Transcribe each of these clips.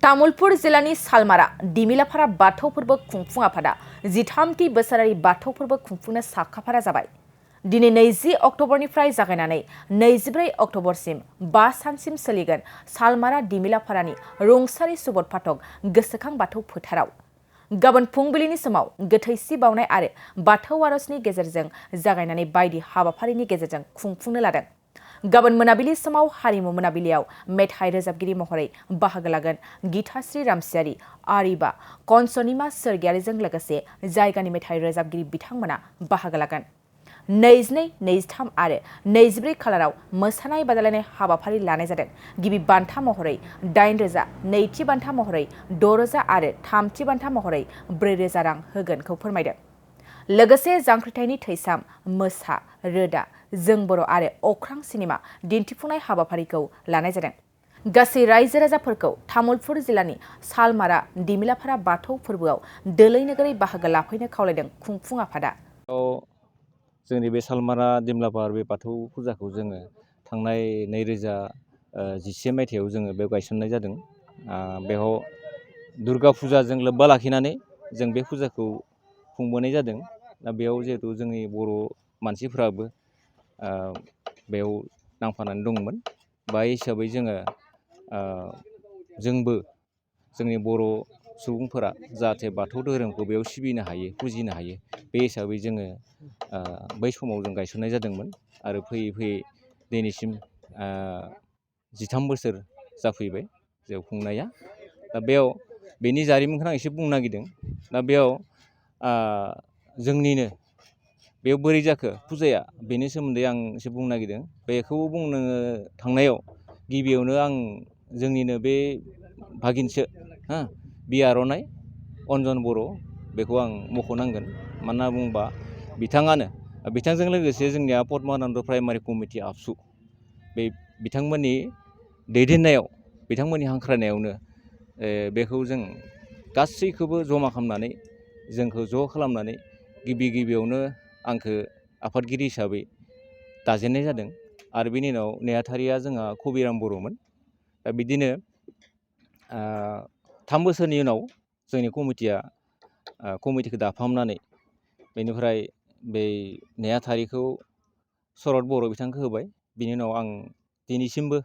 तामुलपुर जिल्लानि सालमारा दिमिलाफारा बाथौ फोरबो खुंफुं आफादा 13थि बोसोरारि बाथौ फोरबो खुंफुंनो साखाफारा जाबाय। दिनै 20 अक्ट'बरनिफ्राय जागायनानै 24 अक्ट'बरसिम 5 सानसिम सोलिगोन सालमारा दिमिलाफारानि रुंसारि सुबोध फाथक गोसोखां बाथौ फोथाराव। गाबोन फुंबिलिनि समाव गोथैसि बावनाय आरो बाथौ आरजनि गेजेरजों जागायनानै बायदि हाबाफारिनि गेजेरजों खुंफुंनो लादों। गाबोन मोनाबिलि समाव हारिमु मोनाबिलियाव मेथाइ रोजाबगिरि महरै बाहागो लागोन गीताश्री रामसियारि आरिबा कनसनिमा सोरगियारिजों लोगोसे जायगानि मेथाइ रोजाबगिरि बिथांमोना बाहागो लागोन। 22, 23 आरो 24 खालाराव मोसानाय बादायलायनाय हाबाफारि लानाय जादों। गिबि बान्था महरै 8,000, नैथि बान्था महरै 6,000 आरो थामथि बान्था महरै 4,000 रां होगोनखौ फोरमायदों। लोगोसे जांख्रिथायनि थैसाम, मोसा, रोदा, जों बर' आरो अख्रां सिनेमा दिन्थिफुंनाय हाबाफारिखौ लानाय जादों। गासै रायजो राजाफोरखौ तामुलपुर जिल्लानि सालमारा दिमिलाफारा बाथौ फोरबोआव दोलै नोगोरै बाहागो लाफैनो खावलायदों खुंफुं आफादा। जोंनि बे सालमारा दिमिलाफार बे बाथौ फुजाखौ जोङो थांनाय 2011 मायथाइयाव जोङो बेयाव गायसननाय जादों। बेयाव दुर्गा फुजाजों लोब्बा लाखिनानै जों बे फुजाखौ खुंबोनाय जादों। दा बेयाव जिहेतु जोंनि बर' मानसिफ्राबो बेयाव नांफानानै दंमोन। बा हिसाबै जोंबो जोंनि बर' सुबुंफोरा जाहाथे बाथौ धोरोमखौ बेयाव सिबिनो हायो, फुजिनो हायो, बे हिसाबै जोङो बै समाव जों गायसननाय जादोंमोन। आरो फैयै फैयै दिनैसिम 13 बोसोर जाफैबाय जों खुंनाया। दा बेयाव बेनि जारिमिनखौ आं एसे बुंनो नागिरदों। दा बेयाव जोंनिनो बेयाव बोरै जाखो फुजाया, बेनि सोमोन्दै आं एसे बुंनो नागिरदों। बेखौ बुंनो थांनायाव गिबियावनो आं जोंनिनो बे भागिनसो बि आर'नाइ अन्जन बर' बेखौ आं मख'नांगोन। मानो होनना बुङोबा बिथांजों लोगोसे जोंनिया पद्मानन्द प्राइमारि कमिटि आबसु, बे बिथांमोननि दैदेननायाव, बिथांमोननि हांख्रायनायावनो बेखौ जों गासैखौबो जमा खालामनानै जोंखौ ज' खालामनानै गिबियावनो आंखौ आफादगिरि हिसाबै दाजेननाय जादों। आरो बेनि उनाव नेहाथारिया जोंहा कबिराम बर'मोन। दा बिदिनो 3 बोसोरनि उनाव जोंनि कमिटिखौ दाफामनानै बेनिफ्राय बै नेहाथारिखौ शरद बर' बिथांखौ होबाय। बिनि उनाव आं दिनैसिमबो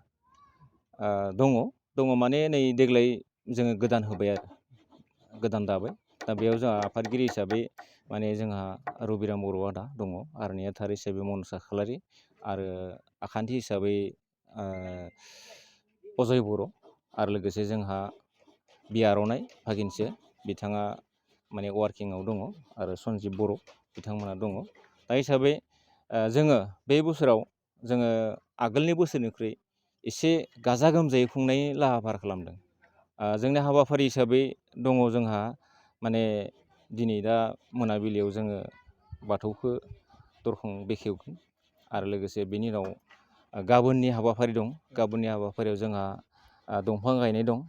दङ माने नै देग्लाय जोङो गोदान होबाय आरो गोदान दाबाय। दा बेयाव जोंहा आफादगिरि हिसाबै माने जोंहा रबिराम बर' आदा दङ, आरो नेहाथारि हिसाबै मनसा खालारि, आरो आखान्थि हिसाबै अजय बर', आरो लोगोसे जोंहा बि आर'नाइ भागिनसे बिथाङा माने वार्किंआव दङ, आरो सन्जिब बर' बिथांमोना दङ। दा हिसाबै जोङो बे बोसोराव जोङो आगोलनि बोसोरनिख्रुइ एसे गाजा गोमजायै खुंनायनि लाहार फाहार खालामदों। जोंनि हाबाफारि हिसाबै दङ जोंहा माने दिनै दा मोनाबिलियाव जोङो बाथौखौ दरखं बेखेवगोन, आरो लोगोसे बेनि उनाव गाबोननि हाबाफारि दं। गाबोननि हाबाफारियाव जोंहा दंफां गायनाय दं,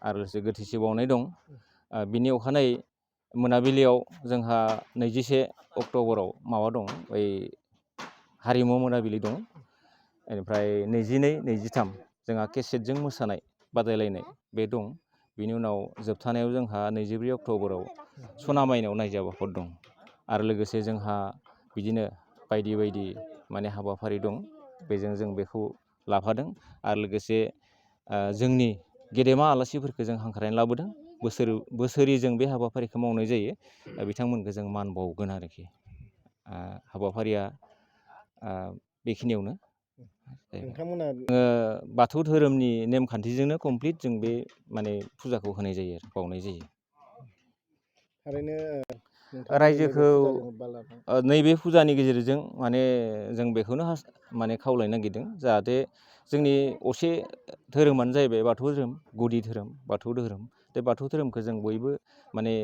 आरो लोगोसे गोथैसि बावनाय दं। बिनि अखानायै मोनाबिलियाव जोंहा 21 अक्ट'बराव माबा दं, बै हारिमु मोनाबिलि दं। बेनिफ्राय 22, 23 जोंहा केसेटजों मोसानाय बादायलायनाय बे दं। बिनि उनाव जोबथानायाव जोंहा 24 अक्ट'बराव सना माइनाव नायजाब आफाद दं। आरो लोगोसे जोंहा बिदिनो बायदि बायदि माने हाबाफारि दं। बेजों जों बेखौ लाफादों। आरो लोगोसे जोंनि गेदेमा आलासिफोरखौ जों हांख्रायनानै लाबोदों। बोसोरै जों बे हाबाफारिखौ मावनाय जायो। बिथांमोनखौ जों मान बावगोन आरोखि। हाबाफारिया बेखिनियावनो नोंथांमोना बाथौ धोरोमनि नेमखान्थिजोंनो कमप्लिट जों बे माने फुजाखौ होनाय जायो आरो बावनाय जायो। थारैनो रायजोखौ नैबे फुजानि गेजेरजों माने जों बेखौनो माने खावलायनो नागिरदों, जाहाथे जोंनि असे धोरोमानो जाहैबाय बाथौ धोरोम, गुदि धोरोम बाथौ धोरोम। बे बाथौ धोरोमखौ जों बयबो माने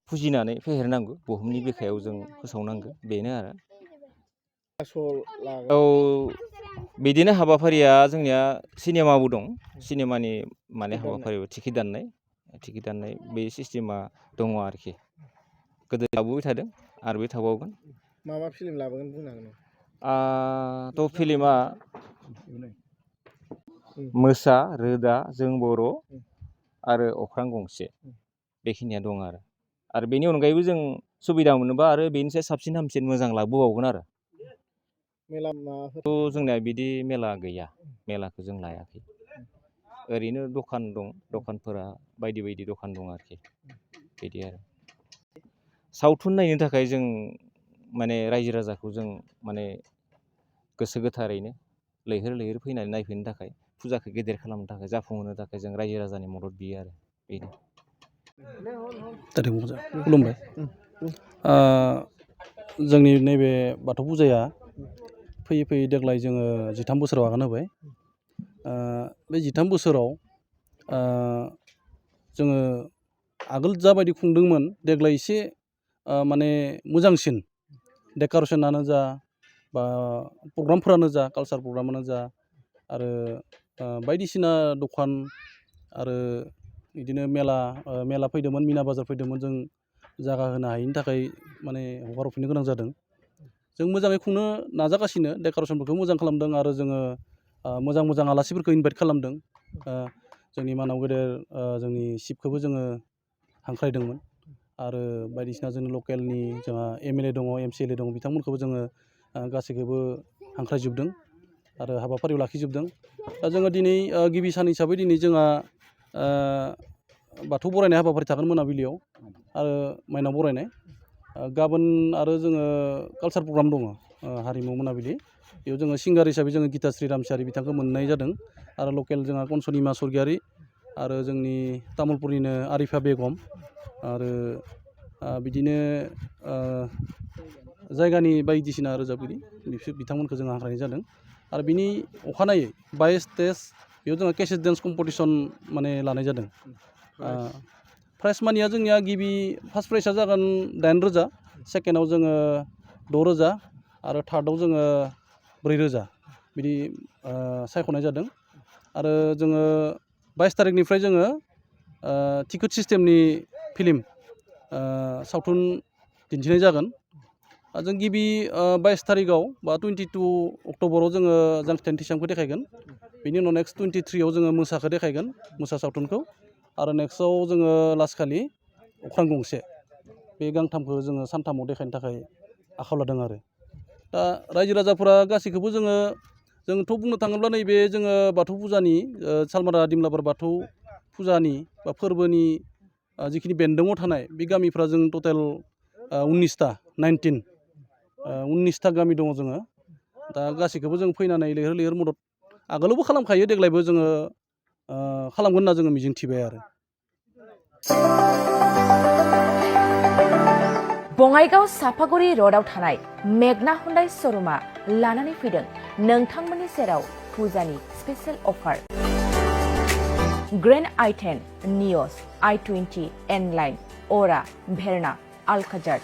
फुजिनानै फेहेरनांगौ, बुहुमनि बिखायाव जों फोसावनांगौ, बेनो आरो। औ, बिदिनो हाबाफारिया जोंनिया सिनेमाबो दं। सिनेमानि माने हाबाफारियाव टिकेट दाननाय बे सिस्टेमा दङ आरोखि। गोदो लाबोबाय थादों, आरो बे थाबावगोन। मा फिल्म लाबोगोन बुंनो हागोन नामा? थ' फिल्मा मोसा, रोदा, जों बर', आरो अख्रां गंसे बेखिनिया दं आरो बेनि अनगायैबो जों सुबिदा मोनोबा आरो बेनिसाय साबसिन हामसिन मोजां लाबोबावगोन आरो मेला माबाफोर थ' जोंनिया बिदि मेला गैया मेलाखौ जों लायाखै ओरैनो दखान दं दखानफोरा बायदि बायदि दखान दं आरोखि बिदि आरो सावथुन नायनो थाखाय जों माने रायजो राजाखौ जों माने गोसो गोथारैनो लैहोर लैहोर फैनानै नायफैनो थाखाय फुजाखौ गेदेर खालामनो थाखाय जाफुंहोनो थाखाय जों रायजो राजानि मदद बियो आरो बेनो खुलुमबाय जोंनि नैबे बाथौ फुजाया फैयै फैयै देग्लाय जोङो 13 बोसोराव आगान होबाय बे 13 बोसोराव जोङो आगोल जाबायदि खुंदोंमोन देग्लाय एसे माने मोजांसिन डेक'रेसनानो जा बा प्रग्रामफोरानो जा कालचार प्रग्रामानो जा आरो बायदिसिना दखान आरो बिदिनो मेला फैदोंमोन मिना बाजार फैदोंमोन जों जागा होनो हायिनि थाखाय माने हगारहरफिननो गोनां जादों जों मोजाङै खुंनो नाजागासिनो डेक'रेसनफोरखौ मोजां खालामदों आरो जोङो मोजां मोजां आलासिफोरखौ इनभाइट खालामदों जोंनि मानाव गेदेर जोंनि चिफखौबो जोङो हांख्रायदोंमोन आरो बायदिसिना जोंनि लकेलनि जोंहा MLA दङ MCLA दङ बिथांमोनखौबो जोङो गासैखौबो हांख्रायजोबदों आरो हाबाफारियाव लाखिजोबदों दा जोङो दिनै गिबि सान हिसाबै दिनै जोंहा बाथौ बरायनाय हाबाफारि थागोन मोनाबिलियाव आरो माइनाव बरायनाय गाबोन आरो जोङो कालचार प्रग्राम दङ हारिमु मोनाबिलि बेयाव जोङो सिंगार हिसाबै जोङो गिताश्री रामसियारि बिथांखौ मोननाय जादों आरो लकेल जोंहा कनसनिमा स्वर्गियारि आरो जोंनि तामुलपुरनिनो आरिफा बेगम आरो बिदिनो जायगानि बायदिसिना रोजाबगिरि बिथांमोनखौ जोङो हांख्रायनाय जादों आरो बिनि अखानायै 22 स्टेज बेयाव जोङो केसेट डेन्स कम्पिटिसन माने लानाय जादों प्राइज मानिया जोंनिया गिबि फार्स्ट प्राइजआ जागोन 8,000 सेकेन्डआव जोङो 6,000 आरो थार्डआव जोङो 4,000 बिदि सायख'नाय जादों आरो जोङो 22 तारिखनिफ्राय जोङो टिकेट सिस्टेमनि फिल्म सावथुन दिन्थिनाय जागोन जों गिबि 22 तारिखआव बा 22 अक्ट'बराव जोङो जांख्रिथायनि थैसामखौ देखायगोन बेनि उनाव नेक्स्ट 23आव जोङो मोसाखौ देखायगोन मोसा सावथुनखौ आरो नेक्स्टआव जोङो लास्टखालि अख्रां गंसे बे गांथामखौ जोङो सानथामाव देखायनो थाखाय आखायाव लादों आरो दा रायजो राजाफोरा गासैखौबो जोंथ' बुंनो थाङोब्ला नैबे जोङो बाथौ फुजानि सालमारा दिमलाबार बाथौ फुजानि बा फोरबोनि जिखिनि बेन्दोङाव थानाय बे गामिफ्रा जों टटेल 19ता गामि दङ जोङो दा गासैखौबो जों फैनानै लैहोर लैहोर मदद आगोलावबो खालामखायो देग्लायबो जोङो खालामगोन होनना जोङो मिजिंथिबाय आरो बङाइगाव सापागुरि र'डआव थानाय मेगना हुन्डाइ श'रुमा लानानै फैदों नोंथांमोननि सेराव फुजानि स्पेशेल अफार ग्रेन्ड i10 नियस i20 N-Line अरा भेरना आल्काजार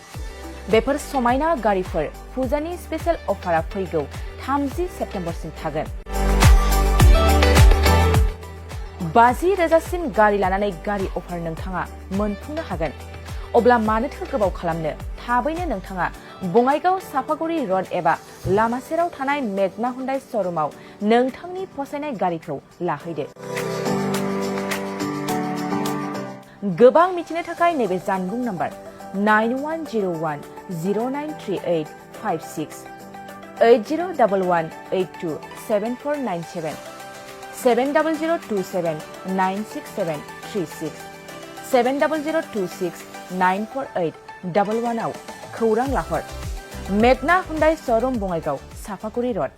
बेफोर समायना गारिफोर फुजानि स्पेशेल अफारा फैगौ 30 सेप्तेम्बरसिम थागोन 50,000सिम गारि लानानै गारि अफार नोंथाङा मोनफुंनो हागोन अब्ला मानोथो गोबाव खालामनो थाबैनो नोंथाङा बङाइगाव सापागुरि र'ड एबा लामा सेराव थानाय मेगना हुन्डाइ श'रुमाव नोंथांनि फसायनाय गारिखौ लाहैदो गोबां मिथिनो थाखाय नैबे जानबुं नाम्बार 9101093856 8011827497 700279673 70026948111 आव खौरां लाहर मेगना हुन्डाइ श'रुम बङाइगाव सापागुरि र'ड